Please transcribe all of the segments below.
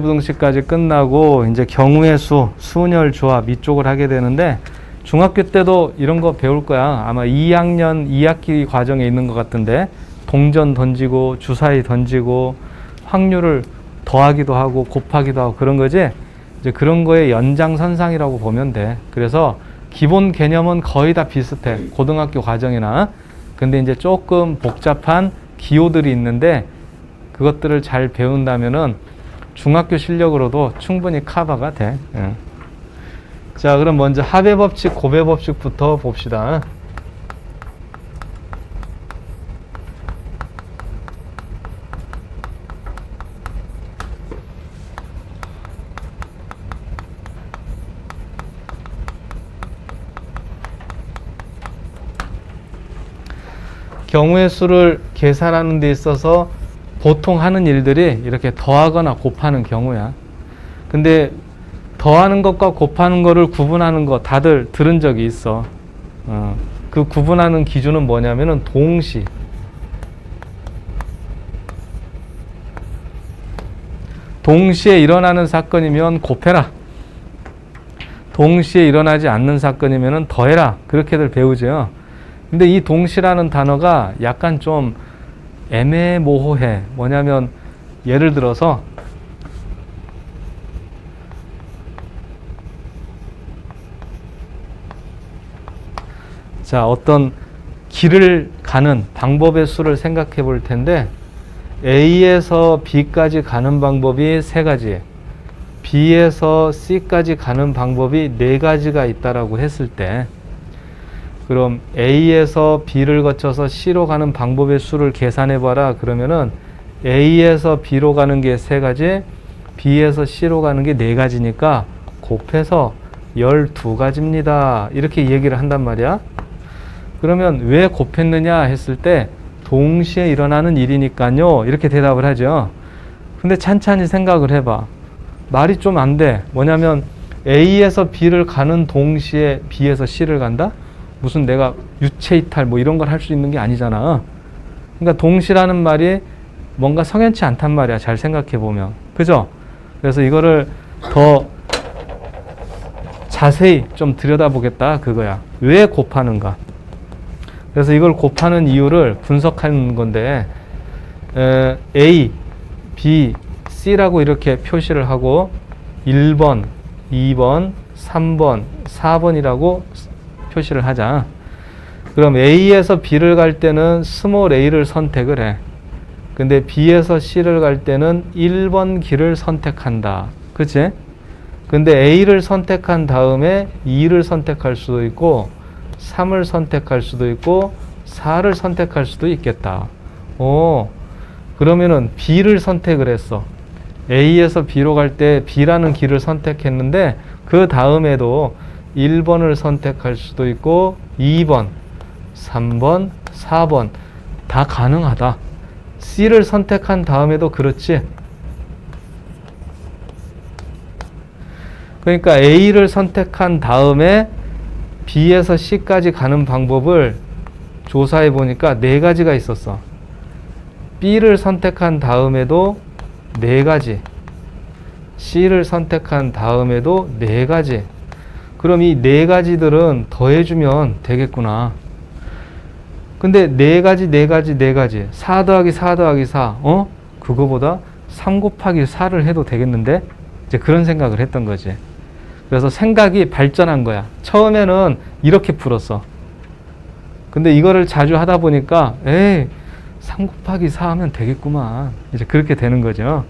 부등식까지 끝나고 이제 경우의 수, 순열 조합 이쪽을 하게 되는데 중학교 때도 이런 거 배울 거야. 아마 2학년 2학기 과정에 있는 것 같은데 동전 던지고 주사위 던지고 확률을 더하기도 하고 곱하기도 하고 그런 거지. 이제 그런 거의 연장선상이라고 보면 돼. 그래서 기본 개념은 거의 다 비슷해. 고등학교 과정이나. 근데 이제 조금 복잡한 기호들이 있는데 그것들을 잘 배운다면은 중학교 실력으로도 충분히 커버가 돼. 자, 그럼 먼저 합의 법칙, 곱의 법칙부터 봅시다. 경우의 수를 계산하는 데 있어서 보통 하는 일들이 이렇게 더하거나 곱하는 경우야. 근데 더하는 것과 곱하는 거를 구분하는 거 다들 들은 적이 있어. 그 구분하는 기준은 뭐냐면은 동시에 일어나는 사건이면 곱해라. 동시에 일어나지 않는 사건이면은 더해라. 그렇게들 배우죠. 근데 이 동시라는 단어가 약간 좀 애매모호해. 뭐냐면 예를 들어서 자, 어떤 길을 가는 방법의 수를 생각해 볼 텐데 A에서 B까지 가는 방법이 3가지, B에서 C까지 가는 방법이 4가지가 있다라고 했을 때 그럼 A에서 B를 거쳐서 C로 가는 방법의 수를 계산해 봐라. 그러면은 A에서 B로 가는 게 3가지, B에서 C로 가는 게 4가지니까 곱해서 12가지입니다. 이렇게 얘기를 한단 말이야. 그러면 왜 곱했느냐 했을 때 동시에 일어나는 일이니까요. 이렇게 대답을 하죠. 근데 찬찬히 생각을 해봐. 말이 좀 안 돼. 뭐냐면 A에서 B를 가는 동시에 B에서 C를 간다? 무슨 내가 유체이탈 뭐 이런 걸 할 수 있는 게 아니잖아. 그러니까 동시라는 말이 뭔가 성현치 않단 말이야. 잘 생각해 보면. 그죠? 그래서 이거를 더 자세히 좀 들여다보겠다 그거야. 왜 곱하는가? 그래서 이걸 곱하는 이유를 분석하는 건데 A, B, C라고 이렇게 표시를 하고 1번, 2번, 3번, 4번이라고 표시를 하자. 그럼 A에서 B를 갈 때는 스몰 a를 선택을 해. 근데 B에서 C를 갈 때는 1번 길을 선택한다. 그치? 근데 A를 선택한 다음에 2를 선택할 수도 있고 3을 선택할 수도 있고 4를 선택할 수도 있겠다. 그러면은 B를 선택을 했어. A에서 B로 갈 때 B라는 길을 선택했는데 그 다음에도 1번을 선택할 수도 있고 2번, 3번, 4번 다 가능하다. C를 선택한 다음에도 그렇지. 그러니까 A를 선택한 다음에 B에서 C까지 가는 방법을 조사해 보니까 4가지가 있었어. B를 선택한 다음에도 4가지, C를 선택한 다음에도 4가지. 그럼 이 4가지들은 더해주면 되겠구나. 근데 4가지 4 더하기 4 더하기 4 그거보다 3 곱하기 4를 해도 되겠는데? 이제 그런 생각을 했던 거지. 그래서 생각이 발전한 거야. 처음에는 이렇게 풀었어. 근데 이거를 자주 하다 보니까 3 곱하기 4 하면 되겠구만. 이제 그렇게 되는 거죠.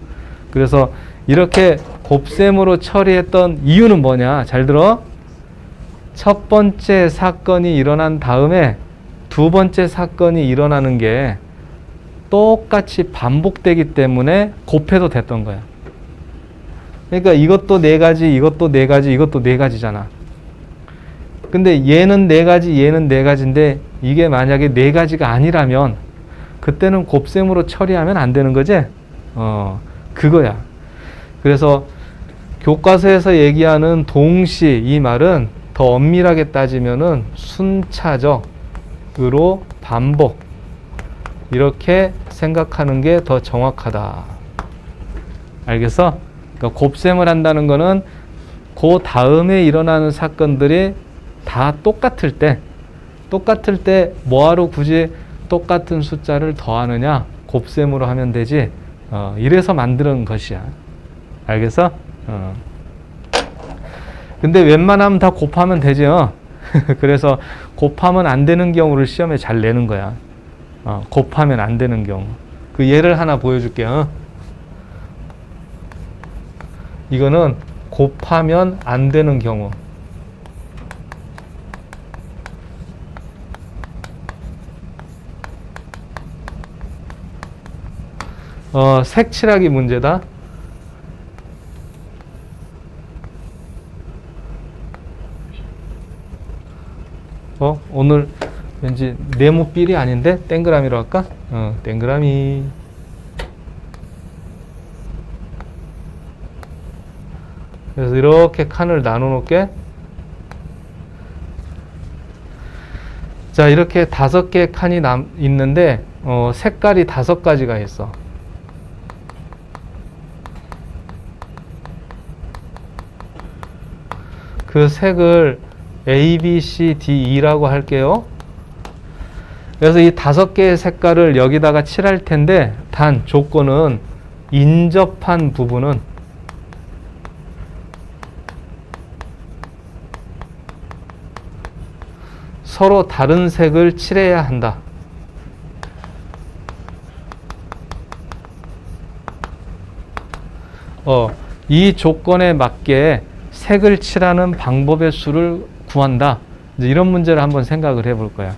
그래서 이렇게 곱셈으로 처리했던 이유는 뭐냐? 잘 들어. 첫 번째 사건이 일어난 다음에 두 번째 사건이 일어나는 게 똑같이 반복되기 때문에 곱해도 됐던 거야. 그러니까 이것도 4가지, 이것도 4가지, 이것도 4가지잖아. 근데 얘는 4가지, 얘는 4가지인데 이게 만약에 4가지가 아니라면 그때는 곱셈으로 처리하면 안 되는 거지? 그거야. 그래서 교과서에서 얘기하는 동시 이 말은 더 엄밀하게 따지면은 순차적으로 반복 이렇게 생각하는 게 더 정확하다. 알겠어? 그러니까 곱셈을 한다는 거는 그 다음에 일어나는 사건들이 다 똑같을 때 뭐하러 굳이 똑같은 숫자를 더하느냐? 곱셈으로 하면 되지. 이래서 만드는 것이야. 알겠어? 근데 웬만하면 다 곱하면 되죠. 그래서 곱하면 안 되는 경우를 시험에 잘 내는 거야. 곱하면 안 되는 경우. 그 예를 하나 보여줄게요. 이거는 곱하면 안 되는 경우. 색칠하기 문제다. 오늘 왠지 네모 삘이 아닌데 땡그라미로 할까? 땡그라미. 그래서 이렇게 칸을 나눠 놓을게. 자, 이렇게 5개의 칸이 있는데 색깔이 5가지가 있어. 그 색을 A, B, C, D, E라고 할게요. 그래서 이 5개의 색깔을 여기다가 칠할 텐데, 단 조건은 인접한 부분은 서로 다른 색을 칠해야 한다. 이 조건에 맞게 색을 칠하는 방법의 수를 구한다. 이제 이런 문제를 한번 생각을 해볼 거야.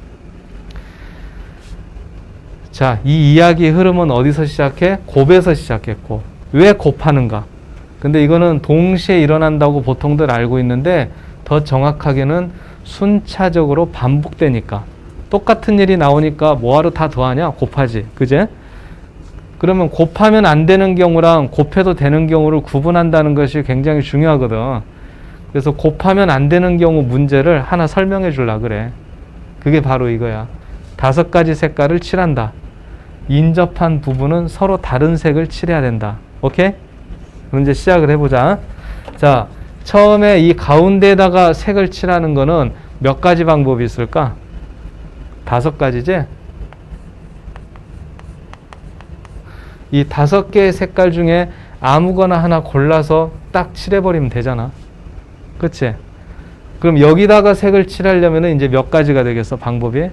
자, 이 이야기 흐름은 어디서 시작해? 곱에서 시작했고. 왜 곱하는가? 근데 이거는 동시에 일어난다고 보통들 알고 있는데 더 정확하게는 순차적으로 반복되니까. 똑같은 일이 나오니까 뭐하러 다 더하냐? 곱하지. 그제? 그러면 곱하면 안 되는 경우랑 곱해도 되는 경우를 구분한다는 것이 굉장히 중요하거든. 그래서 곱하면 안 되는 경우 문제를 하나 설명해 주려고 그래. 그게 바로 이거야. 5가지 색깔을 칠한다. 인접한 부분은 서로 다른 색을 칠해야 된다. 오케이? 그럼 이제 시작을 해보자. 자, 처음에 이 가운데에다가 색을 칠하는 거는 몇 가지 방법이 있을까? 5가지지? 이 5개의 색깔 중에 아무거나 하나 골라서 딱 칠해버리면 되잖아. 그치? 그럼 여기다가 색을 칠하려면 이제 몇 가지가 되겠어, 방법이?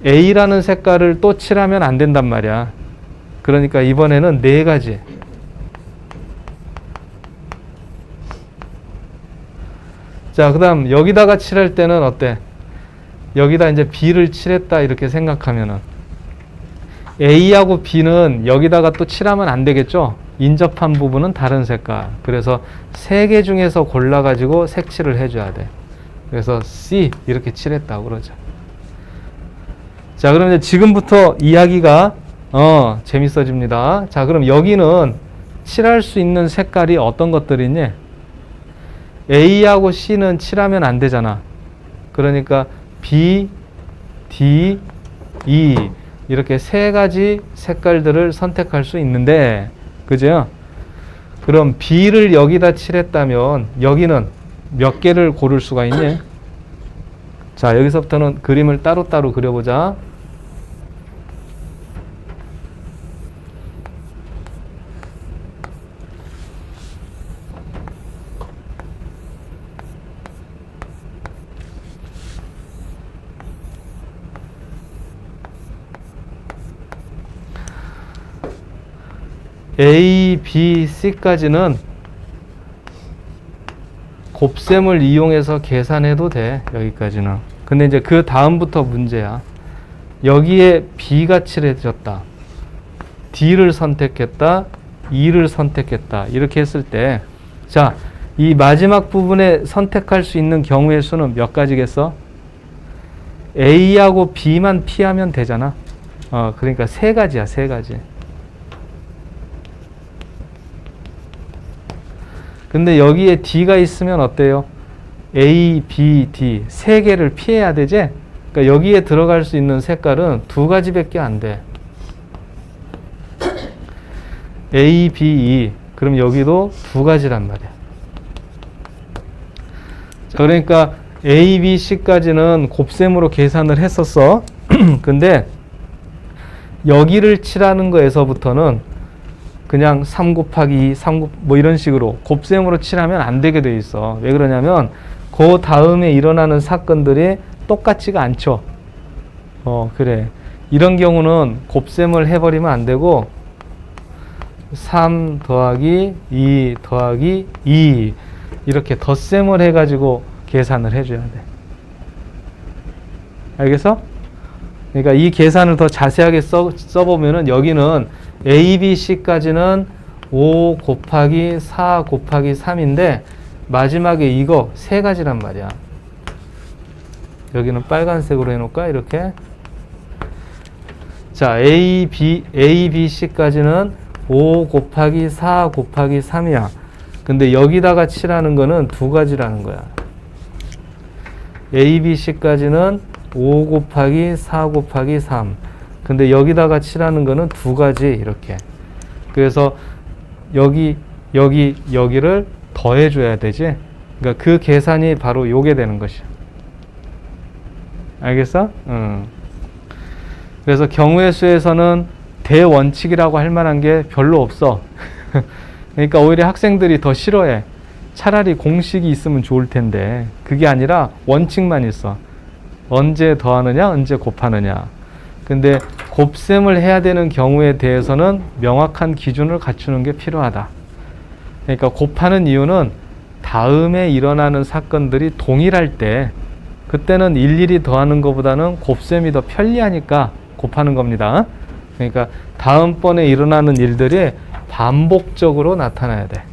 A라는 색깔을 또 칠하면 안 된단 말이야. 그러니까 이번에는 4가지. 자, 그 다음 여기다가 칠할 때는 어때? 여기다 이제 B를 칠했다 이렇게 생각하면은 A하고 B는 여기다가 또 칠하면 안 되겠죠? 인접한 부분은 다른 색깔. 그래서 3개 중에서 골라가지고 색칠을 해줘야 돼. 그래서 C 이렇게 칠했다고 그러죠. 자, 그럼 이제 지금부터 이야기가 재밌어집니다. 자, 그럼 여기는 칠할 수 있는 색깔이 어떤 것들이 있니? A하고 C는 칠하면 안 되잖아. 그러니까 B, D, E 이렇게 3가지 색깔들을 선택할 수 있는데, 그죠? 그럼 B를 여기다 칠했다면 여기는 몇 개를 고를 수가 있니? 자, 여기서부터는 그림을 따로따로 그려보자. A, B, C까지는 곱셈을 이용해서 계산해도 돼. 여기까지는. 근데 이제 그 다음부터 문제야. 여기에 B가 칠해졌다. D를 선택했다. E를 선택했다. 이렇게 했을 때, 자, 이 마지막 부분에 선택할 수 있는 경우의 수는 몇 가지겠어? A하고 B만 피하면 되잖아. 그러니까 3가지야, 3가지. 근데 여기에 D가 있으면 어때요? A, B, D 3개를 피해야 되지? 그러니까 여기에 들어갈 수 있는 색깔은 2가지밖에 안 돼. A, B, E 그럼 여기도 두 가지란 말이야. 자, 그러니까 A, B, C까지는 곱셈으로 계산을 했었어. 근데 여기를 칠하는 거에서부터는 그냥 3 곱하기 2, 뭐 이런 식으로 곱셈으로 칠하면 안 되게 돼 있어. 왜 그러냐면 그 다음에 일어나는 사건들이 똑같지가 않죠. 그래. 이런 경우는 곱셈을 해버리면 안 되고 3 더하기 2 더하기 2 이렇게 덧셈을 해가지고 계산을 해줘야 돼. 알겠어? 그러니까 이 계산을 더 자세하게 써보면은 여기는 A, B, C까지는 5 곱하기 4 곱하기 3인데 마지막에 이거 세 가지란 말이야. 여기는 빨간색으로 해놓을까? 이렇게. 자, A, B, C까지는 5 곱하기 4 곱하기 3이야. 근데 여기다가 칠하는 거는 두 가지라는 거야. A, B, C까지는 5 곱하기 4 곱하기 3. 근데 여기다가 칠하는 거는 두 가지 이렇게. 그래서 여기를 더해줘야 되지. 그러니까 그 계산이 바로 요게 되는 것이야. 알겠어? 그래서 경우의 수에서는 대원칙이라고 할 만한 게 별로 없어. 그러니까 오히려 학생들이 더 싫어해. 차라리 공식이 있으면 좋을 텐데 그게 아니라 원칙만 있어. 언제 더하느냐, 언제 곱하느냐. 근데 곱셈을 해야 되는 경우에 대해서는 명확한 기준을 갖추는 게 필요하다. 그러니까 곱하는 이유는 다음에 일어나는 사건들이 동일할 때 그때는 일일이 더하는 것보다는 곱셈이 더 편리하니까 곱하는 겁니다. 그러니까 다음번에 일어나는 일들이 반복적으로 나타나야 돼.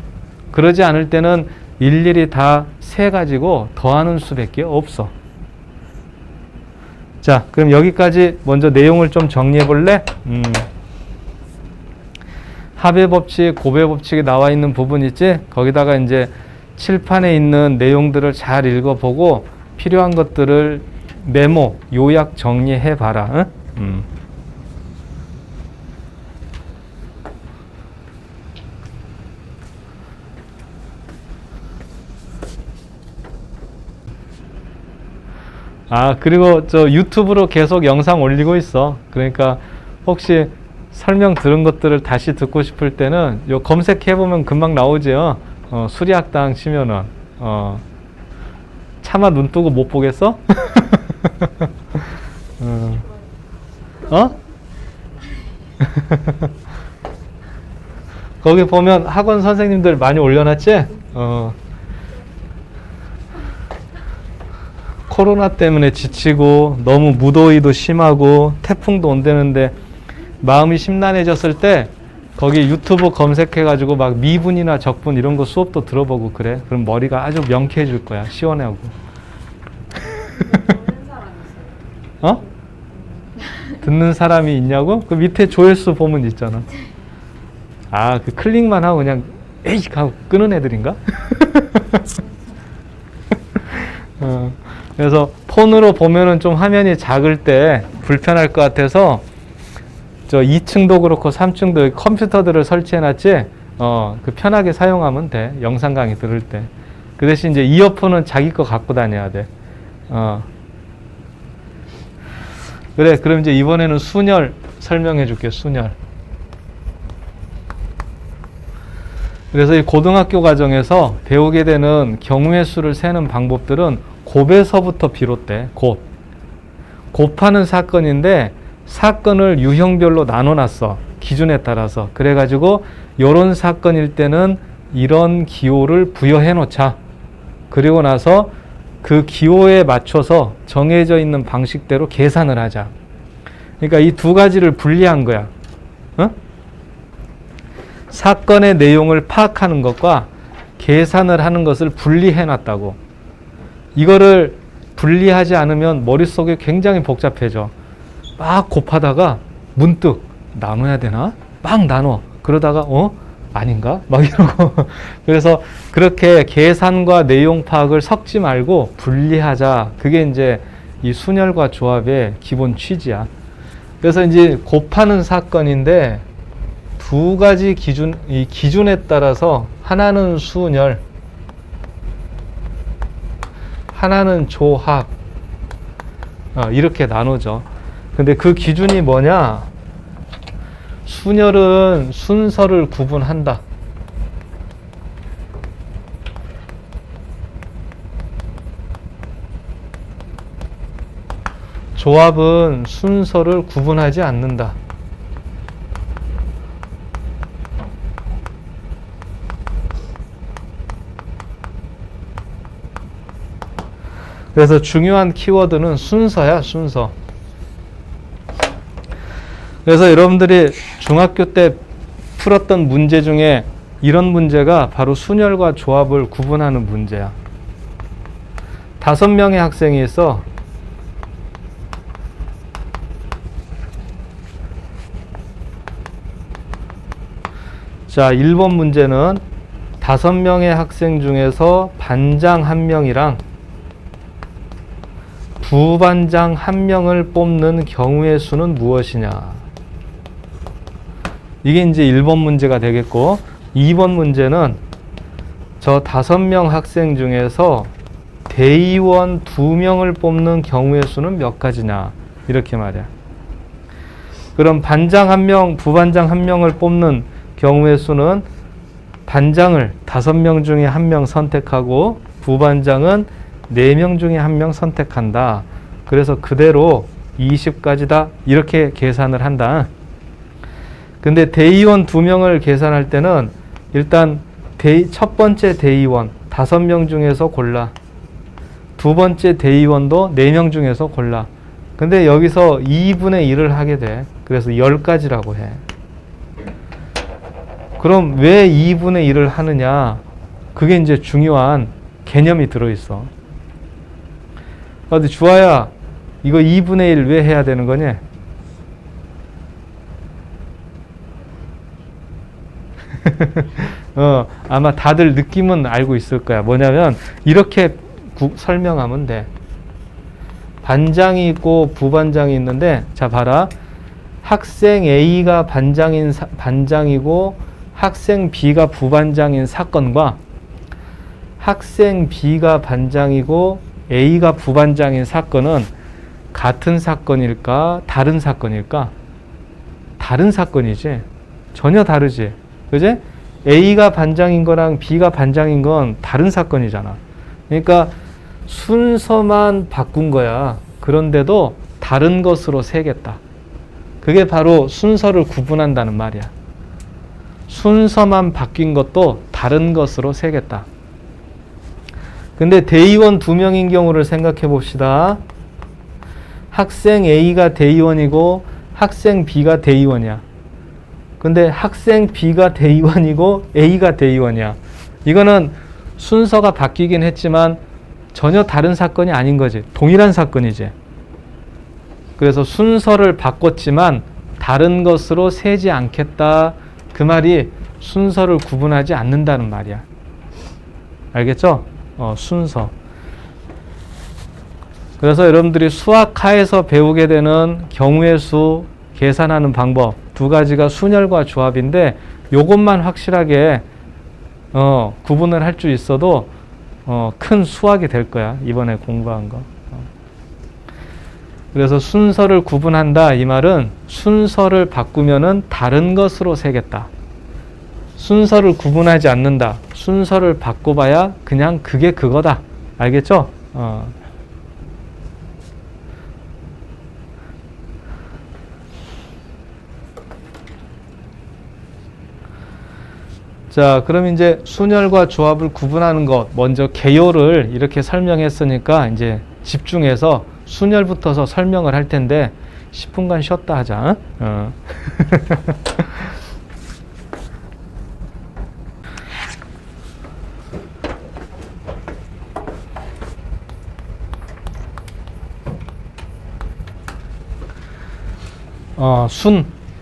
그러지 않을 때는 일일이 다 세가지고 더하는 수밖에 없어. 자, 그럼 여기까지 먼저 내용을 좀 정리해 볼래? 합의 법칙, 곱의 법칙이 나와 있는 부분 있지? 거기다가 이제 칠판에 있는 내용들을 잘 읽어보고 필요한 것들을 메모, 요약 정리해 봐라. 응? 그리고 저 유튜브로 계속 영상 올리고 있어. 그러니까 혹시 설명 들은 것들을 다시 듣고 싶을 때는 요 검색해 보면 금방 나오죠. 수리학당 치면은 차마 눈 뜨고 못 보겠어? 거기 보면 학원 선생님들 많이 올려놨지? 코로나 때문에 지치고 너무 무더위도 심하고 태풍도 온다는데 마음이 심란해졌을 때 거기 유튜브 검색해가지고 막 미분이나 적분 이런 거 수업도 들어보고 그래. 그럼 머리가 아주 명쾌해질 거야. 시원하고. 듣는 사람이 있냐고? 그 밑에 조회수 보면 있잖아. 그 클릭만 하고 그냥 에이 하고 끄는 애들인가? 그래서 폰으로 보면은 좀 화면이 작을 때 불편할 것 같아서 저 2층도 그렇고 3층도 컴퓨터들을 설치해놨지. 그 편하게 사용하면 돼. 영상 강의 들을 때. 그 대신 이제 이어폰은 자기 거 갖고 다녀야 돼. 그래, 그럼 이제 이번에는 순열 설명해 줄게. 순열. 그래서 이 고등학교 과정에서 배우게 되는 경우의 수를 세는 방법들은 곱에서부터 비롯돼. 곱하는 사건인데 사건을 유형별로 나눠놨어. 기준에 따라서. 그래가지고 이런 사건일 때는 이런 기호를 부여해 놓자. 그리고 나서 그 기호에 맞춰서 정해져 있는 방식대로 계산을 하자. 그러니까 이 두 가지를 분리한 거야. 사건의 내용을 파악하는 것과 계산을 하는 것을 분리해 놨다고. 이거를 분리하지 않으면 머릿속에 굉장히 복잡해져. 막 곱하다가 문득 나눠야 되나? 막 나눠. 그러다가 아닌가? 막 이러고. 그래서 그렇게 계산과 내용 파악을 섞지 말고 분리하자. 그게 이제 이 순열과 조합의 기본 취지야. 그래서 이제 곱하는 사건인데 두 가지 기준, 이 기준에 따라서 하나는 순열, 하나는 조합, 이렇게 나누죠. 근데 그 기준이 뭐냐? 순열은 순서를 구분한다. 조합은 순서를 구분하지 않는다. 그래서 중요한 키워드는 순서야, 순서. 그래서 여러분들이 중학교 때 풀었던 문제 중에 이런 문제가 바로 순열과 조합을 구분하는 문제야. 5명의 학생이 있어. 자, 1번 문제는 5명의 학생 중에서 반장 1명이랑 부반장 1명을 뽑는 경우의 수는 무엇이냐. 이게 이제 1번 문제가 되겠고, 2번 문제는 저 5명 학생 중에서 대의원 2명을 뽑는 경우의 수는 몇 가지냐. 이렇게 말이야. 그럼 반장 1명, 부반장 1명을 뽑는 경우의 수는 반장을 5명 중에 1명 선택하고 부반장은 4명 중에 1명 선택한다. 그래서 그대로 20가지다. 이렇게 계산을 한다. 근데 대의원 2명을 계산할 때는 일단 첫 번째 대의원 5명 중에서 골라. 두 번째 대의원도 4명 중에서 골라. 근데 여기서 2분의 1을 하게 돼. 그래서 10가지라고 해. 그럼 왜 2분의 1을 하느냐? 그게 이제 중요한 개념이 들어있어. 근데 주아야, 이거 2분의 1 왜 해야 되는 거냐? 아마 다들 느낌은 알고 있을 거야. 뭐냐면 이렇게 설명하면 돼. 반장이 있고 부반장이 있는데, 자 봐라. 학생 A가 반장이고 학생 B가 부반장인 사건과 학생 B가 반장이고 A가 부반장인 사건은 같은 사건일까? 다른 사건일까? 다른 사건이지. 전혀 다르지. 그지? A가 반장인 거랑 B가 반장인 건 다른 사건이잖아. 그러니까 순서만 바꾼 거야. 그런데도 다른 것으로 세겠다. 그게 바로 순서를 구분한다는 말이야. 순서만 바뀐 것도 다른 것으로 세겠다. 근데 대의원 2명인 경우를 생각해 봅시다. 학생 A가 대의원이고 학생 B가 대의원이야. 근데 학생 B가 대의원이고 A가 대의원이야. 이거는 순서가 바뀌긴 했지만 전혀 다른 사건이 아닌 거지. 동일한 사건이지. 그래서 순서를 바꿨지만 다른 것으로 세지 않겠다. 그 말이 순서를 구분하지 않는다는 말이야. 알겠죠? 순서. 그래서 여러분들이 수학하에서 배우게 되는 경우의 수 계산하는 방법 2가지가 순열과 조합인데, 요것만 확실하게 구분을 할 수 있어도 큰 수학이 될 거야. 이번에 공부한 거. 그래서 순서를 구분한다. 이 말은 순서를 바꾸면은 다른 것으로 세겠다. 순서를 구분하지 않는다. 순서를 바꿔봐야 그냥 그게 그거다. 알겠죠? 자, 그럼 이제 순열과 조합을 구분하는 것, 먼저 개요를 이렇게 설명했으니까 이제 집중해서 순열부터서 설명을 할 텐데 10분간 쉬었다 하자.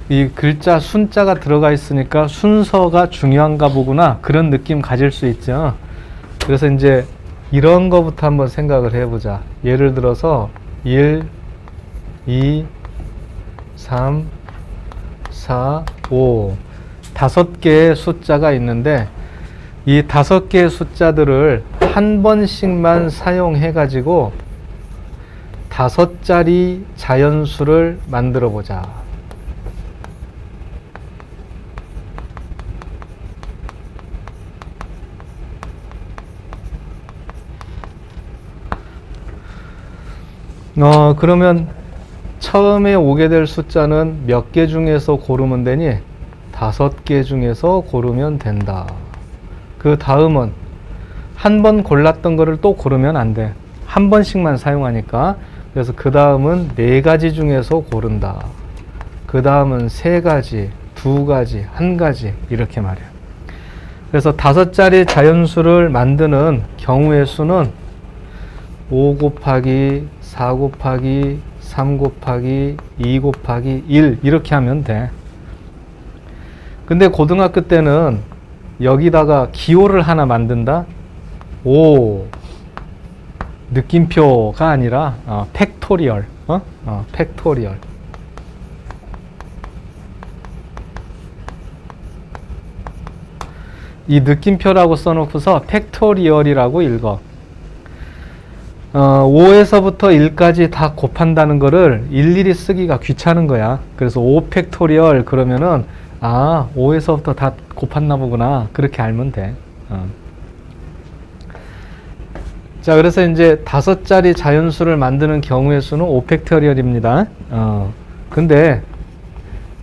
이 글자 순자가 들어가 있으니까 순서가 중요한가 보구나, 그런 느낌 가질 수 있죠. 그래서 이제 이런 거부터 한번 생각을 해보자. 예를 들어서 1, 2, 3, 4, 5 5개의 숫자가 있는데 이 5개의 숫자들을 한 번씩만 사용해 가지고 5자리 자연수를 만들어 보자. 그러면 처음에 오게 될 숫자는 몇 개 중에서 고르면 되니? 5개 중에서 고르면 된다. 그 다음은 한 번 골랐던 거를 또 고르면 안 돼. 한 번씩만 사용하니까. 그래서 그 다음은 4가지 중에서 고른다. 그 다음은 3가지, 2가지, 1가지 이렇게 말이야. 그래서 5자리 자연수를 만드는 경우의 수는 5 곱하기 4 곱하기 3 곱하기 2 곱하기 1 이렇게 하면 돼. 근데 고등학교 때는 여기다가 기호를 하나 만든다? 느낌표가 아니라 팩토리얼. 팩토리얼. 이 느낌표라고 써놓고서 팩토리얼이라고 읽어. 5에서부터 1까지 다 곱한다는 거를 일일이 쓰기가 귀찮은 거야. 그래서 5 팩토리얼 그러면은 5에서부터 다 곱했나 보구나. 그렇게 알면 돼. 자, 그래서 이제 5자리 자연수를 만드는 경우의 수는 5 팩토리얼입니다. 근데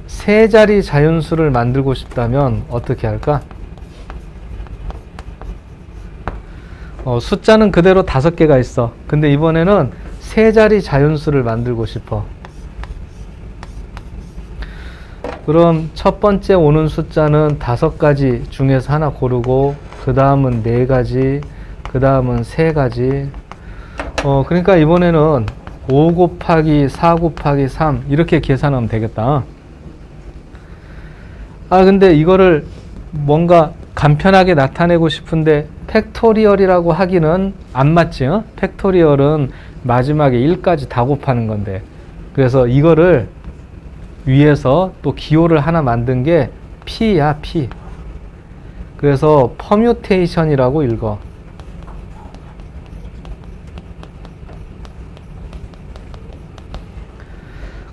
3자리 자연수를 만들고 싶다면 어떻게 할까? 숫자는 그대로 5개가 있어. 근데 이번에는 3자리 자연수를 만들고 싶어. 그럼 첫 번째 오는 숫자는 5가지 중에서 하나 고르고, 그 다음은 4가지, 그 다음은 3가지. 그러니까 이번에는 5 곱하기 4 곱하기 3 이렇게 계산하면 되겠다. 근데 이거를 뭔가 간편하게 나타내고 싶은데 팩토리얼이라고 하기는 안 맞지? 팩토리얼은 마지막에 1까지 다 곱하는 건데. 그래서 이거를 위에서 또 기호를 하나 만든 게 P야, P. 그래서 퍼뮤테이션이라고 읽어.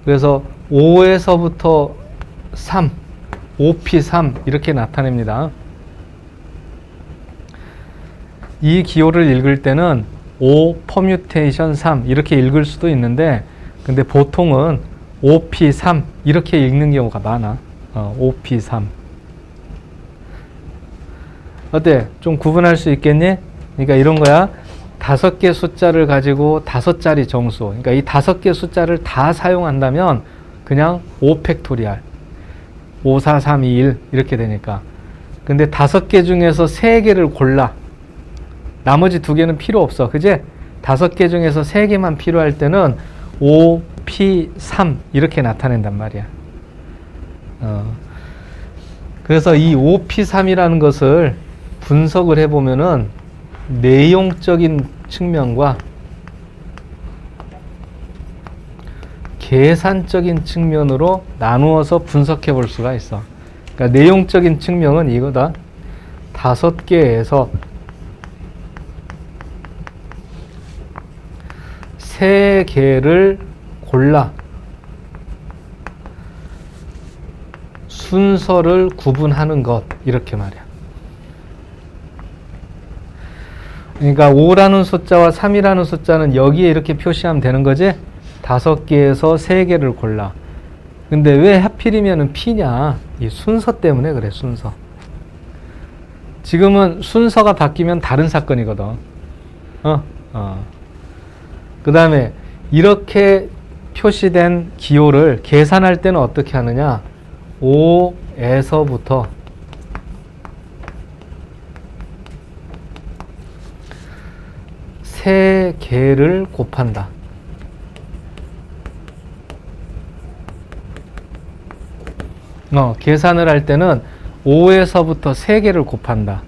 그래서 5에서부터 3, 5P3 이렇게 나타냅니다. 이 기호를 읽을 때는 5 퍼뮤테이션 3 이렇게 읽을 수도 있는데, 근데 보통은 5P3 이렇게 읽는 경우가 많아. 5P3. 어때? 좀 구분할 수 있겠니? 그러니까 이런 거야. 5개 숫자를 가지고 5자리 정수. 그러니까 이 5개 숫자를 다 사용한다면 그냥 5 팩토리얼. 5, 4, 3, 2, 1 이렇게 되니까. 근데 5개 중에서 3개를 골라. 나머지 2개는 필요 없어. 그지? 5개 중에서 3개만 필요할 때는 5P3 이렇게 나타낸단 말이야. 그래서 이 5P3이라는 것을 분석을 해보면은 내용적인 측면과 계산적인 측면으로 나누어서 분석해 볼 수가 있어. 그러니까 내용적인 측면은 이거다. 5개에서 3개를 골라 순서를 구분하는 것, 이렇게 말이야. 그러니까 5라는 숫자와 3이라는 숫자는 여기에 이렇게 표시하면 되는 거지? 5개에서 3개를 골라. 근데 왜 하필이면 P냐? 이 순서 때문에 그래, 순서. 지금은 순서가 바뀌면 다른 사건이거든. 그 다음에 이렇게 표시된 기호를 계산할 때는 어떻게 하느냐? 5에서부터 3개를 곱한다. 계산을 할 때는 5에서부터 3개를 곱한다.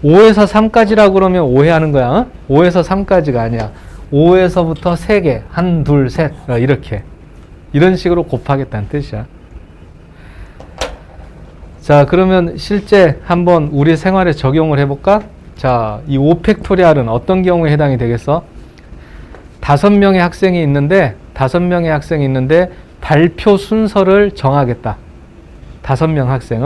5에서 3까지라고 그러면 오해하는 거야. 5에서 3까지가 아니야. 5에서부터 3개, 1, 2, 3 이렇게 이런 식으로 곱하겠다는 뜻이야. 자, 그러면 실제 한번 우리 생활에 적용을 해볼까? 자, 이 5팩토리알은 어떤 경우에 해당이 되겠어? 5명의 학생이 있는데 발표 순서를 정하겠다. 5명 학생.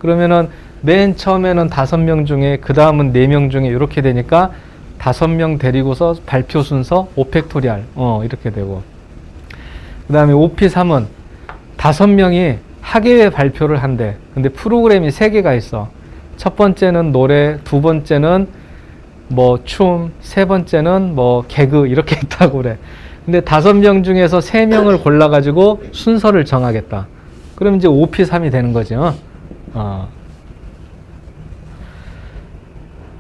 그러면은 맨 처음에는 5명 중에, 그 다음은 4명 중에 이렇게 되니까 5명 데리고서 발표 순서 5팩토리알. 이렇게 되고. 그 다음에 5P3은 5명이 학예회 발표를 한대. 근데 프로그램이 3개가 있어. 첫 번째는 노래, 두 번째는 뭐 춤, 세 번째는 뭐 개그 이렇게 있다고 그래. 근데 5명 중에서 3명을 골라가지고 순서를 정하겠다. 그럼 이제 5P3이 되는 거죠.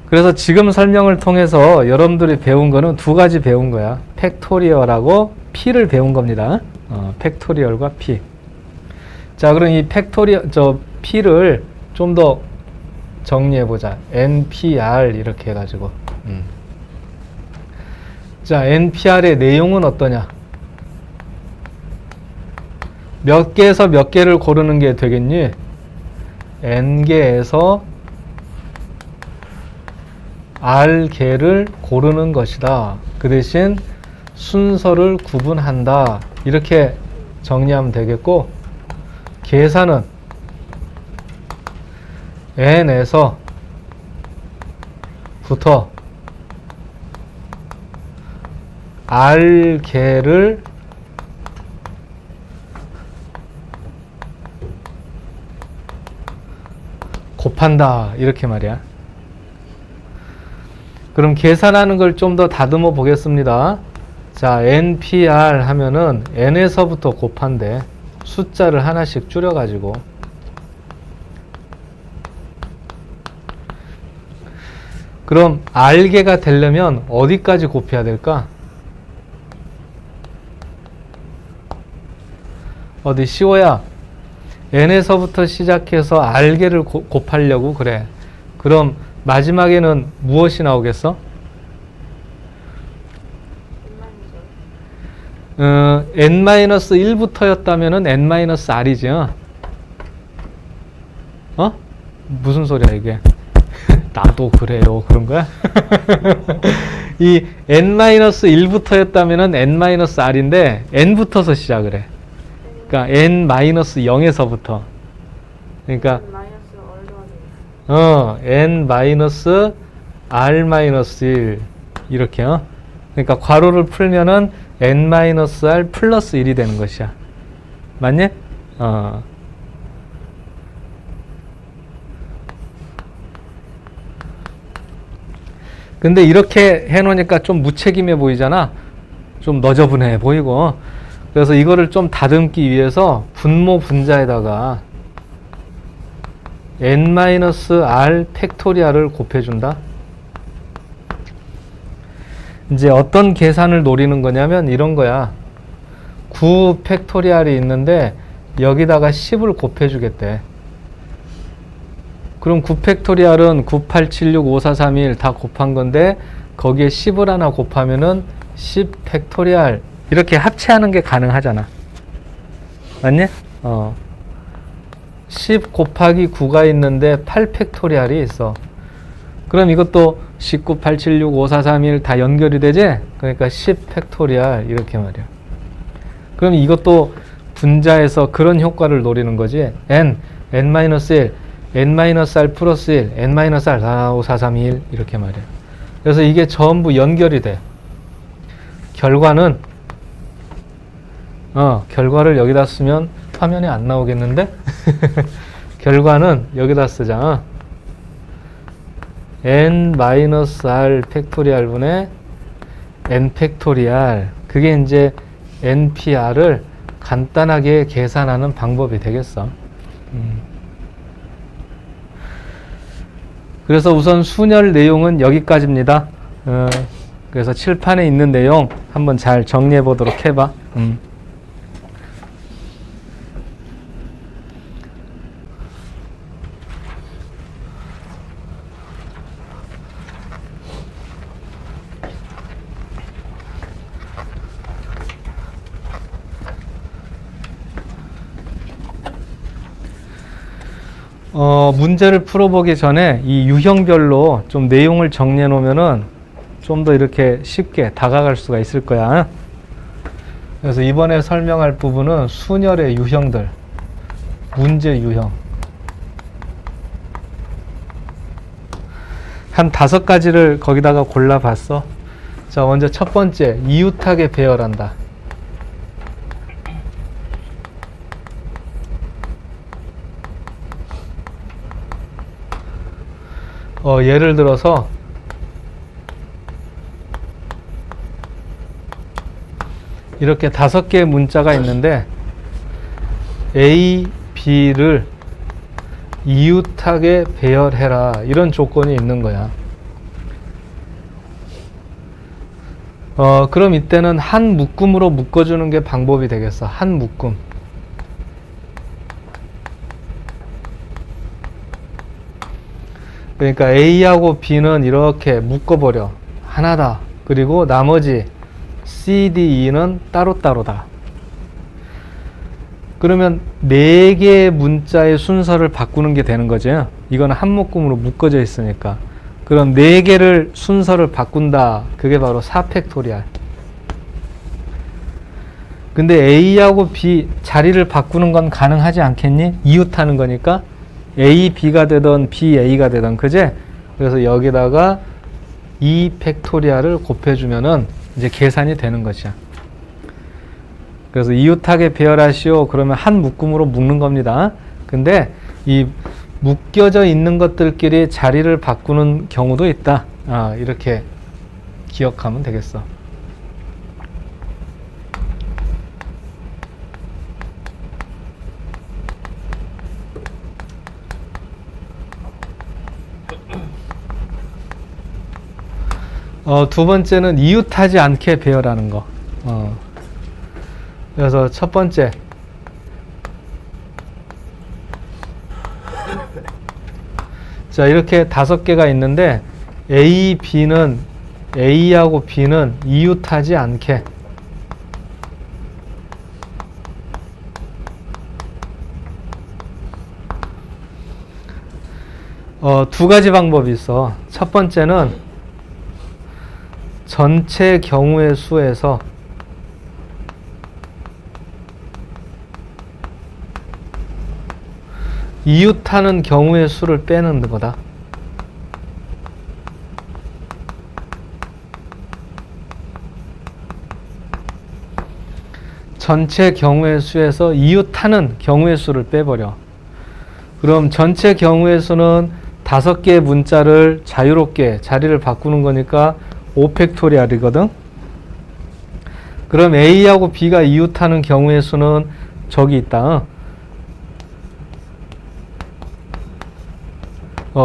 그래서 지금 설명을 통해서 여러분들이 배운 거는 2가지 배운 거야. 팩토리얼하고 P를 배운 겁니다. 팩토리얼과 P. 자, 그럼 이 P를 좀 더 정리해보자. NPR 이렇게 해가지고. 자, NPR의 내용은 어떠냐? 몇 개에서 몇 개를 고르는 게 되겠니? N개에서 R개를 고르는 것이다. 그 대신 순서를 구분한다. 이렇게 정리하면 되겠고, 계산은 N에서 부터 R개를 곱한다. 이렇게 말이야. 그럼 계산하는 걸 좀 더 다듬어 보겠습니다. 자, NPR 하면은 N에서부터 곱한대. 숫자를 하나씩 줄여가지고. 그럼 R개가 되려면 어디까지 곱해야 될까? 어디 시호야? N에서부터 시작해서 R개를 곱하려고 그래. 그럼 마지막에는 무엇이 나오겠어? N-1부터였다면은 N-R이죠. 무슨 소리야 이게? 나도 그래요. 그런 거야? 이 N-1부터였다면은 N-R인데 N부터서 시작을 해. 그러니까 N-0에서부터. 그러니까 N-R-1 이렇게요. 그러니까 괄호를 풀면은 N-R 플러스 1이 되는 것이야. 맞니? 근데 이렇게 해놓으니까 좀 무책임해 보이잖아. 좀 너저분해 보이고. 그래서 이거를 좀 다듬기 위해서 분모 분자에다가 N-R 팩토리알을 곱해준다. 이제 어떤 계산을 노리는 거냐면 이런 거야. 9 팩토리알이 있는데 여기다가 10을 곱해주겠대. 그럼 9 팩토리알은 9, 8, 7, 6, 5, 4, 3, 2, 1 다 곱한 건데 거기에 10을 하나 곱하면은 10 팩토리알 이렇게 합체하는 게 가능하잖아. 맞니? 10 곱하기 9가 있는데 8 팩토리알이 있어. 그럼 이것도 19, 8, 7, 6, 5, 4, 3, 1 다 연결이 되지? 그러니까 10 팩토리알 이렇게 말이야. 그럼 이것도 분자에서 그런 효과를 노리는 거지. N-1, N-R 플러스 1, N-R 4, 5, 4, 3, 2, 1 이렇게 말이야. 그래서 이게 전부 연결이 돼. 결과는 결과를 여기다 쓰면 화면에 안 나오겠는데? 결과는 여기다 쓰자. N-R 팩토리알분의 N 팩토리알. 그게 이제 NPR을 간단하게 계산하는 방법이 되겠어. 그래서 우선 순열 내용은 여기까지입니다. 그래서 칠판에 있는 내용 한번 잘 정리해 보도록 해봐. 문제를 풀어보기 전에 이 유형별로 좀 내용을 정리해 놓으면은 좀 더 이렇게 쉽게 다가갈 수가 있을 거야. 그래서 이번에 설명할 부분은 순열의 유형들, 문제 유형. 한 5가지를 거기다가 골라봤어. 자, 먼저 첫 번째, 이웃하게 배열한다. 예를 들어서 이렇게 5개의 문자가 있는데 A, B를 이웃하게 배열해라, 이런 조건이 있는 거야. 그럼 이때는 한 묶음으로 묶어주는 게 방법이 되겠어. 한 묶음. 그러니까 A하고 B는 이렇게 묶어버려. 하나다. 그리고 나머지 C, D, E는 따로따로다. 그러면 4개의 문자의 순서를 바꾸는 게 되는 거죠. 이건 한 묶음으로 묶어져 있으니까. 그럼 4개를 순서를 바꾼다. 그게 바로 4팩토리알. 근데 A하고 B 자리를 바꾸는 건 가능하지 않겠니? 이웃하는 거니까. A, B가 되던 B, A가 되던, 그제? 그래서 여기다가 2팩토리알을 곱해주면은 이제 계산이 되는 것이야. 그래서 이웃하게 배열하시오. 그러면 한 묶음으로 묶는 겁니다. 근데 이 묶여져 있는 것들끼리 자리를 바꾸는 경우도 있다. 이렇게 기억하면 되겠어. 두 번째는 이웃하지 않게 배열하는 거. 그래서 첫 번째, 자, 이렇게 5개가 있는데 A, B는, A하고 B는 이웃하지 않게, 두 가지 방법이 있어. 첫 번째는 전체 경우의 수에서 이웃하는 경우의 수를 빼는 거다. 전체 경우의 수에서 이웃하는 경우의 수를 빼버려. 그럼 전체 경우의 수는 5개의 문자를 자유롭게 자리를 바꾸는 거니까 5팩토리알이거든. 그럼 A하고 B가 이웃하는 경우의 수는 저기 있다.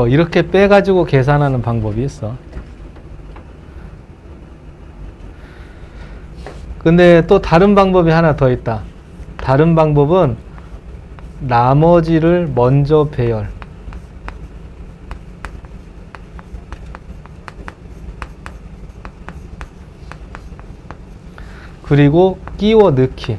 이렇게 빼가지고 계산하는 방법이 있어. 근데 또 다른 방법이 하나 더 있다. 다른 방법은 나머지를 먼저 배열. 그리고 끼워 넣기.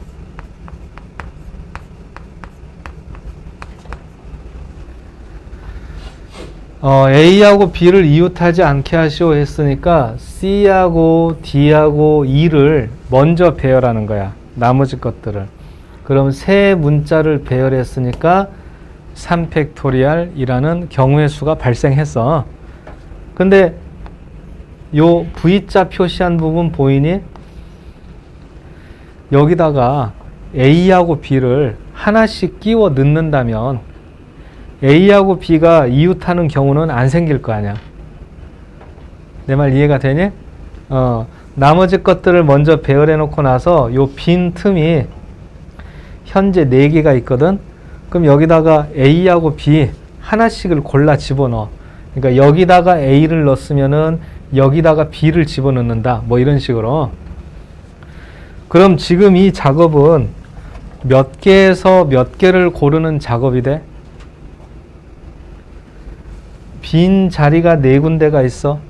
A하고 B를 이웃하지 않게 하시오 했으니까 C하고 D하고 E를 먼저 배열하는 거야. 나머지 것들을. 그럼 세 문자를 배열했으니까 3팩토리알이라는 경우의 수가 발생했어. 근데 요 V자 표시한 부분 보이니? 여기다가 A하고 B를 하나씩 끼워 넣는다면 A하고 B가 이웃하는 경우는 안 생길 거 아니야. 내 말 이해가 되니? 나머지 것들을 먼저 배열해 놓고 나서 요 빈 틈이 현재 4개가 있거든. 그럼 여기다가 A하고 B 하나씩을 골라 집어넣어. 그러니까 여기다가 A를 넣었으면은 여기다가 B를 집어넣는다. 뭐 이런 식으로. 그럼 지금 이 작업은 몇 개에서 몇 개를 고르는 작업이 돼? 빈 자리가 4군데가 있어.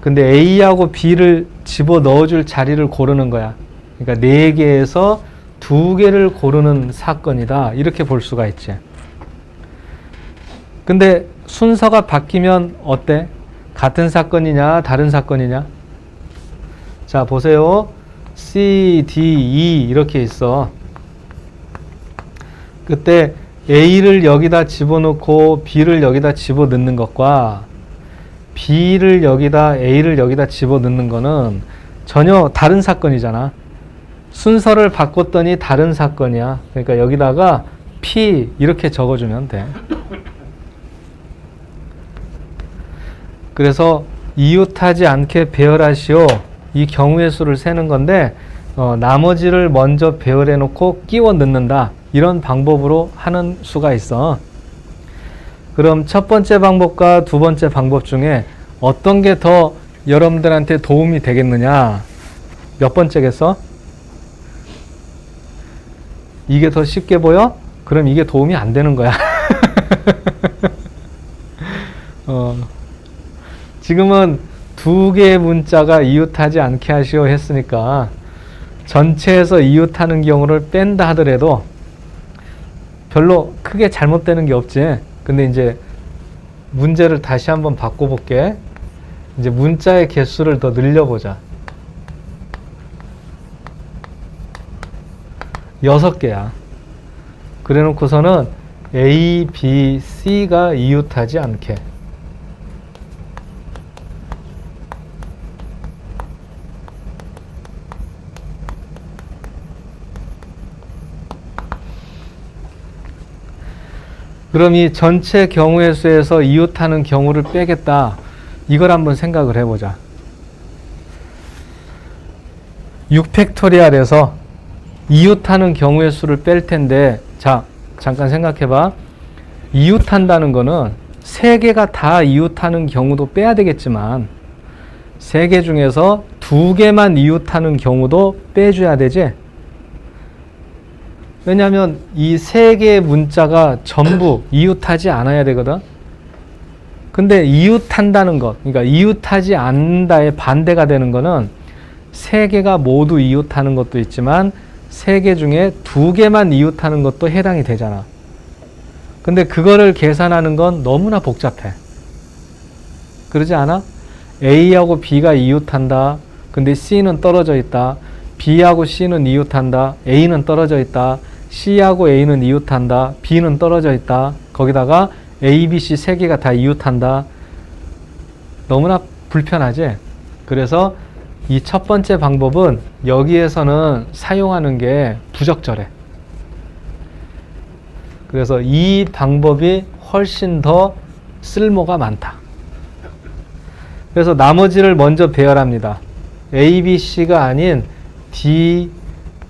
근데 A하고 B를 집어 넣어줄 자리를 고르는 거야. 그러니까 4개에서 2개를 고르는 사건이다. 이렇게 볼 수가 있지. 근데 순서가 바뀌면 어때? 같은 사건이냐 다른 사건이냐? 자 보세요. C, D, E 이렇게 있어. 그때 A를 여기다 집어넣고 B를 여기다 집어넣는 것과 B를 여기다 A를 여기다 집어넣는 거는 전혀 다른 사건이잖아. 순서를 바꿨더니 다른 사건이야. 그러니까 여기다가 P 이렇게 적어주면 돼. 그래서 이웃하지 않게 배열하시오. 이 경우의 수를 세는 건데 나머지를 먼저 배열해 놓고 끼워 넣는다. 이런 방법으로 하는 수가 있어. 그럼 첫 번째 방법과 두 번째 방법 중에 어떤 게 더 여러분들한테 도움이 되겠느냐? 몇 번째겠어? 이게 더 쉽게 보여? 그럼 이게 도움이 안 되는 거야. 지금은 두 개의 문자가 이웃하지 않게 하시오 했으니까 전체에서 이웃하는 경우를 뺀다 하더라도 별로 크게 잘못되는 게 없지. 근데 이제 문제를 다시 한번 바꿔볼게. 이제 문자의 개수를 더 늘려보자. 6개야. 그래 놓고서는 A, B, C가 이웃하지 않게. 그럼 이 전체 경우의 수에서 이웃하는 경우를 빼겠다. 이걸 한번 생각을 해보자. 6팩토리얼에서 이웃하는 경우의 수를 뺄 텐데, 자, 잠깐 생각해봐. 이웃한다는 거는 3개가 다 이웃하는 경우도 빼야 되겠지만 3개 중에서 2개만 이웃하는 경우도 빼줘야 되지. 왜냐하면 이 3개의 문자가 전부 이웃하지 않아야 되거든. 근데 이웃한다는 것, 그러니까 이웃하지 않는다의 반대가 되는 거는 3개가 모두 이웃하는 것도 있지만 3개 중에 2개만 이웃하는 것도 해당이 되잖아. 근데 그거를 계산하는 건 너무나 복잡해. 그러지 않아? A하고 B가 이웃한다. 근데 C는 떨어져 있다. B하고 C는 이웃한다. A는 떨어져 있다. C하고 A는 이웃한다. B는 떨어져 있다. 거기다가 A, B, C 3개가 다 이웃한다. 너무나 불편하지? 그래서 이 첫 번째 방법은 여기에서는 사용하는 게 부적절해. 그래서 이 방법이 훨씬 더 쓸모가 많다. 그래서 나머지를 먼저 배열합니다. A, B, C가 아닌 D,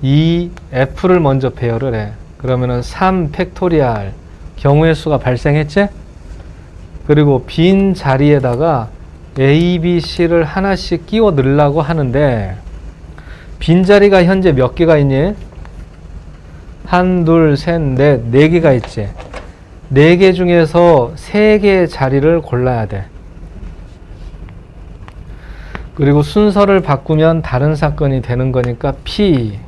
E, F를 먼저 배열을 해. 그러면은 3 팩토리얼 경우의 수가 발생했지? 그리고 빈 자리에다가 A, B, C를 하나씩 끼워 넣으려고 하는데 빈자리가 현재 몇 개가 있니? 1, 2, 3, 넷, 4개가 있지. 4개 중에서 3개의 자리를 골라야 돼. 그리고 순서를 바꾸면 다른 사건이 되는 거니까 P.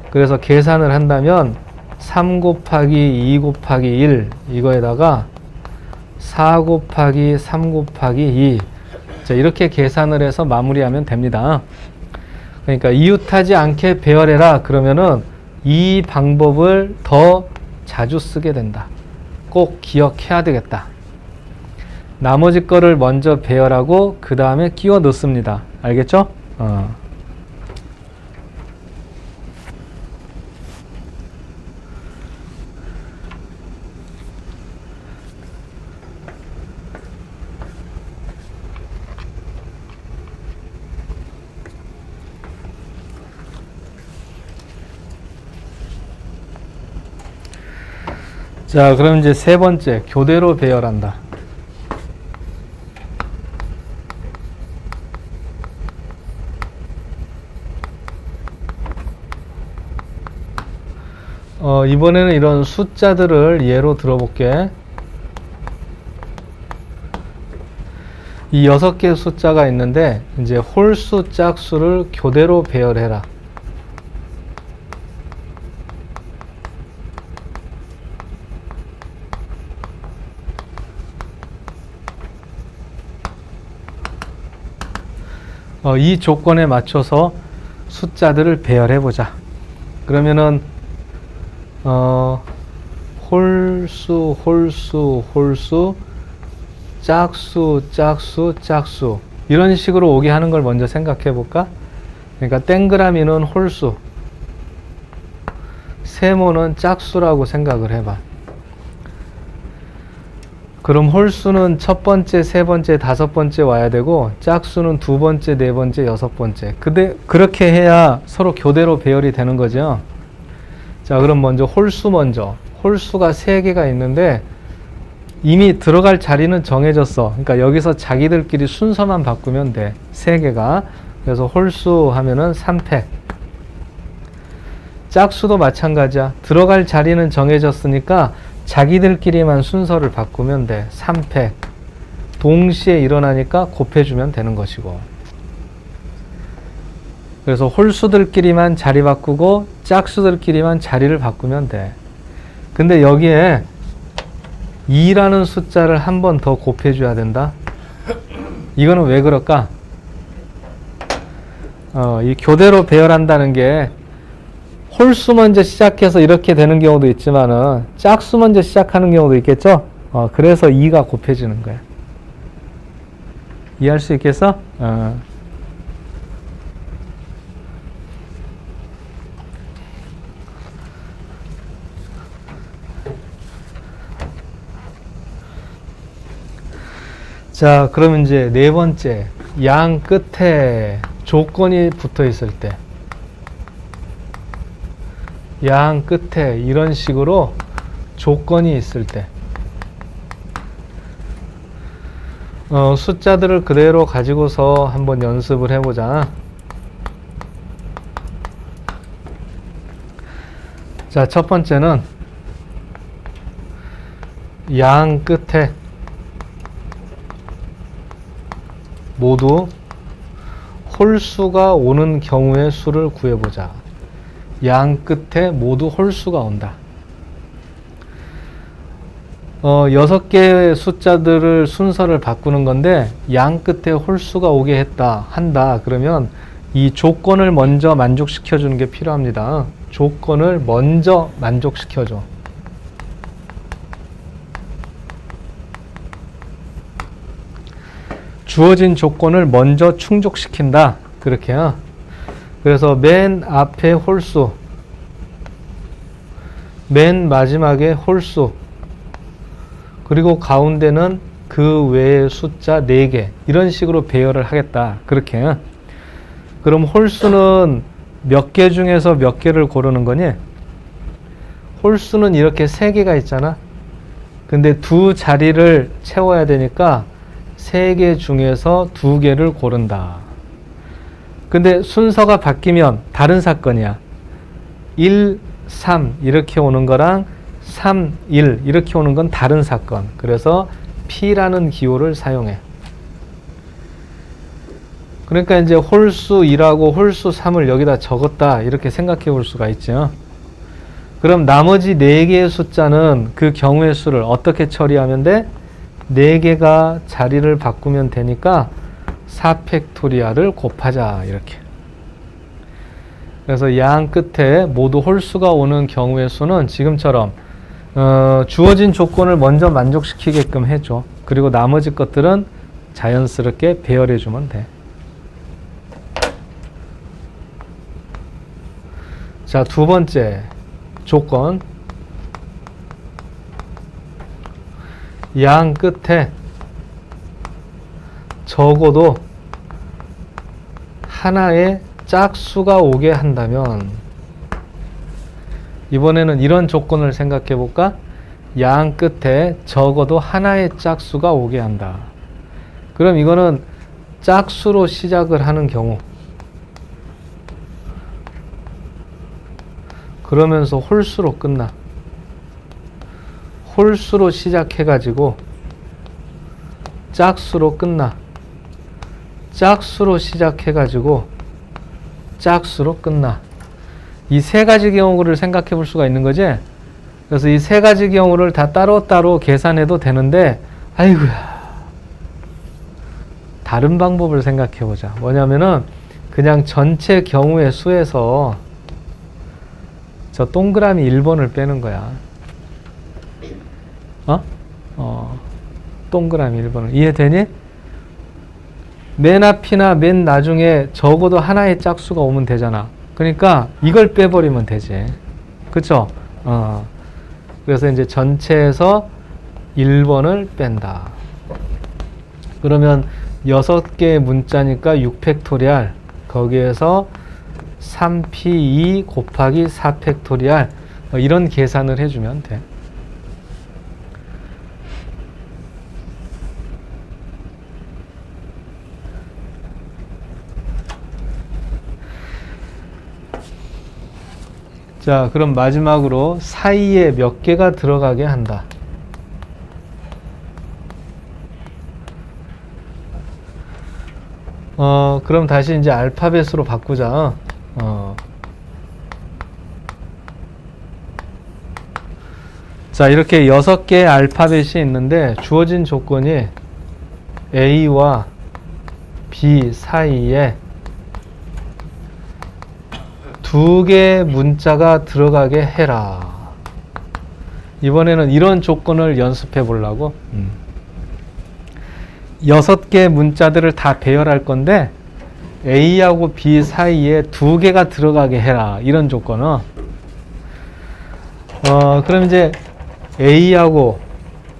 그래서 계산을 한다면 3 곱하기 2 곱하기 1 이거에다가 4 곱하기 3 곱하기 2. 자, 이렇게 계산을 해서 마무리하면 됩니다. 그러니까 이웃하지 않게 배열해라. 그러면은 이 방법을 더 자주 쓰게 된다. 꼭 기억해야 되겠다. 나머지 거를 먼저 배열하고 그 다음에 끼워 넣습니다. 알겠죠? 자, 그럼 이제 세 번째, 교대로 배열한다. 이번에는 이런 숫자들을 예로 들어볼게. 이 6개의 숫자가 있는데, 이제 홀수, 짝수를 교대로 배열해라. 이 조건에 맞춰서 숫자들을 배열해 보자. 그러면은 홀수, 홀수, 홀수, 짝수, 짝수, 짝수 이런 식으로 오게 하는 걸 먼저 생각해 볼까? 그러니까 땡그라미는 홀수, 세모는 짝수라고 생각을 해봐. 그럼 홀수는 첫 번째, 세 번째, 다섯 번째 와야 되고 짝수는 두 번째, 네 번째, 여섯 번째. 근데 그렇게 해야 서로 교대로 배열이 되는 거죠. 자, 그럼 먼저 홀수 먼저. 홀수가 3개가 있는데 이미 들어갈 자리는 정해졌어. 그러니까 여기서 자기들끼리 순서만 바꾸면 돼. 3개가. 그래서 홀수 하면은 3팩. 짝수도 마찬가지야. 들어갈 자리는 정해졌으니까 자기들끼리만 순서를 바꾸면 돼. 3팩. 동시에 일어나니까 곱해주면 되는 것이고. 그래서 홀수들끼리만 자리 바꾸고 짝수들끼리만 자리를 바꾸면 돼. 근데 여기에 2라는 숫자를 한 번 더 곱해줘야 된다. 이거는 왜 그럴까? 이 교대로 배열한다는 게 홀수 먼저 시작해서 이렇게 되는 경우도 있지만은 짝수 먼저 시작하는 경우도 있겠죠? 그래서 2가 곱해지는 거야. 이해할 수 있겠어? 자, 그러면 이제 네 번째, 양 끝에 조건이 붙어 있을 때, 양 끝에 이런 식으로 조건이 있을 때, 숫자들을 그대로 가지고서 한번 연습을 해보자. 자, 첫 번째는 양 끝에 모두 홀수가 오는 경우의 수를 구해보자. 양 끝에 모두 홀수가 온다. 6개의 숫자들을 순서를 바꾸는 건데 양 끝에 홀수가 오게 한다. 그러면 이 조건을 먼저 만족시켜 주는 게 필요합니다. 조건을 먼저 만족시켜 줘. 주어진 조건을 먼저 충족시킨다. 그렇게요. 그래서 맨 앞에 홀수, 맨 마지막에 홀수, 그리고 가운데는 그 외의 숫자 4개 이런 식으로 배열을 하겠다. 그렇게. 그럼 홀수는 몇 개 중에서 몇 개를 고르는 거니? 홀수는 이렇게 3개가 있잖아. 근데 두 자리를 채워야 되니까 3개 중에서 2개를 고른다. 근데 순서가 바뀌면 다른 사건이야. 1, 3 이렇게 오는 거랑 3, 1 이렇게 오는 건 다른 사건. 그래서 P라는 기호를 사용해. 그러니까 이제 홀수 2하고 홀수 3을 여기다 적었다. 이렇게 생각해 볼 수가 있죠. 그럼 나머지 4개의 숫자는 그 경우의 수를 어떻게 처리하면 돼? 4개가 자리를 바꾸면 되니까 4팩토리아를 곱하자. 이렇게. 그래서 양 끝에 모두 홀수가 오는 경우의 수는 지금처럼 주어진 조건을 먼저 만족시키게끔 해줘. 그리고 나머지 것들은 자연스럽게 배열해 주면 돼. 자, 두 번째 조건. 양 끝에 적어도 하나의 짝수가 오게 한다면, 이번에는 이런 조건을 생각해 볼까? 양 끝에 적어도 하나의 짝수가 오게 한다. 그럼 이거는 짝수로 시작을 하는 경우, 그러면서 홀수로 끝나. 홀수로 시작해가지고 짝수로 끝나. 짝수로 시작해가지고 짝수로 끝나. 이 세 가지 경우를 생각해 볼 수가 있는 거지. 그래서 이 세 가지 경우를 다 따로따로 계산해도 되는데, 아이고야, 다른 방법을 생각해 보자. 뭐냐면은 그냥 전체 경우의 수에서 저 동그라미 1번을 빼는 거야. 동그라미 1번을. 이해되니? 맨 앞이나 맨 나중에 적어도 하나의 짝수가 오면 되잖아. 그러니까 이걸 빼버리면 되지. 그쵸? 그래서 이제 전체에서 1번을 뺀다. 그러면 6개의 문자니까 6팩토리알, 거기에서 3p2 곱하기 4팩토리알, 이런 계산을 해주면 돼. 자, 그럼 마지막으로 사이에 몇 개가 들어가게 한다. 그럼 다시 이제 알파벳으로 바꾸자. 자, 이렇게 6개의 알파벳이 있는데 주어진 조건이 A와 B 사이에 2개의 문자가 들어가게 해라. 이번에는 이런 조건을 연습해 보려고. 6개의 문자들을 다 배열할 건데 A하고 B 사이에 2개가 들어가게 해라. 이런 조건은 그럼 이제 A하고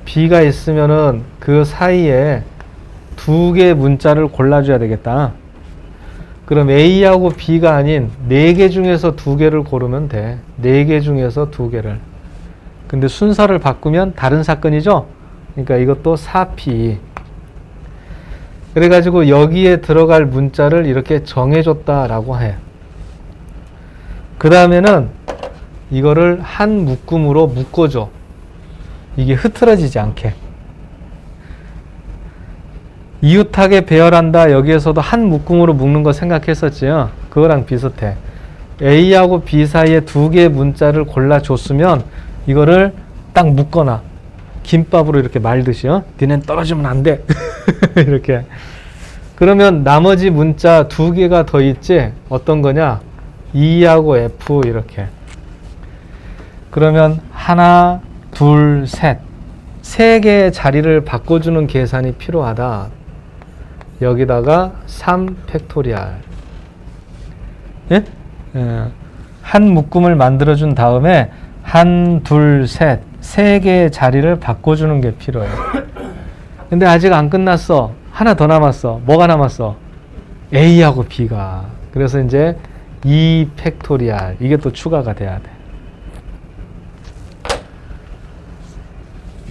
B가 있으면은 그 사이에 2개의 문자를 골라줘야 되겠다. 그럼 A하고 B가 아닌 4개 중에서 2개를 고르면 돼. 4개 중에서 2개를. 근데 순서를 바꾸면 다른 사건이죠? 그러니까 이것도 4P. 그래가지고 여기에 들어갈 문자를 이렇게 정해줬다라고 해. 그 다음에는 이거를 한 묶음으로 묶어줘. 이게 흐트러지지 않게. 이웃하게 배열한다. 여기에서도 한 묶음으로 묶는 거 생각했었지요. 그거랑 비슷해. A하고 B 사이에 2개의 문자를 골라줬으면 이거를 딱 묶거나 김밥으로 이렇게 말듯이요. 니넨 떨어지면 안 돼. 이렇게. 그러면 나머지 문자 2개가 더 있지. 어떤 거냐? E하고 F 이렇게. 그러면 하나, 둘, 셋. 3개의 자리를 바꿔주는 계산이 필요하다. 여기다가 3팩토리알. 예? 한 묶음을 만들어준 다음에 한, 둘, 셋. 3개의 자리를 바꿔주는 게 필요해. 근데 아직 안 끝났어. 하나 더 남았어. 뭐가 남았어? A하고 B가. 그래서 이제 2팩토리알. 이게 또 추가가 돼야 돼.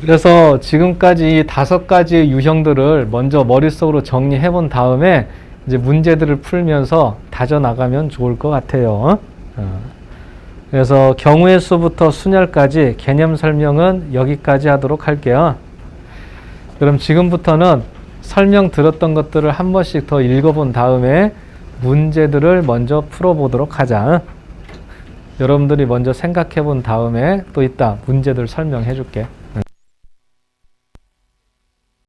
그래서 지금까지 이 5가지의 유형들을 먼저 머릿속으로 정리해 본 다음에 이제 문제들을 풀면서 다져나가면 좋을 것 같아요. 그래서 경우의 수부터 순열까지 개념 설명은 여기까지 하도록 할게요. 그럼 지금부터는 설명 들었던 것들을 한 번씩 더 읽어본 다음에 문제들을 먼저 풀어보도록 하자. 여러분들이 먼저 생각해 본 다음에 또 이따 문제들 설명해 줄게.